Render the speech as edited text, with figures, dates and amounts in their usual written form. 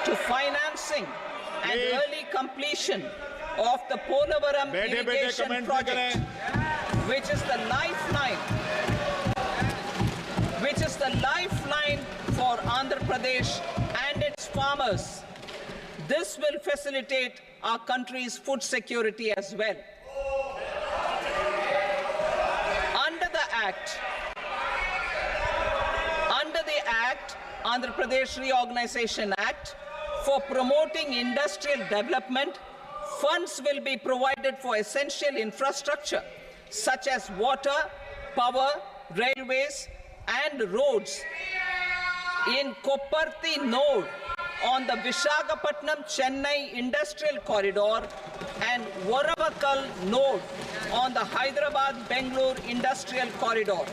to financing and early completion of the Polavaram irrigation project, which is the lifeline for Andhra Pradesh and its farmers. This will facilitate our country's food security as well. Under the Act, Andhra Pradesh Reorganization Act, for promoting industrial development, funds will be provided for essential infrastructure such as water, power, railways and roads in Kopparthi node on the Visakhapatnam-Chennai Industrial Corridor and Varavakal node on the Hyderabad-Bangalore Industrial Corridor.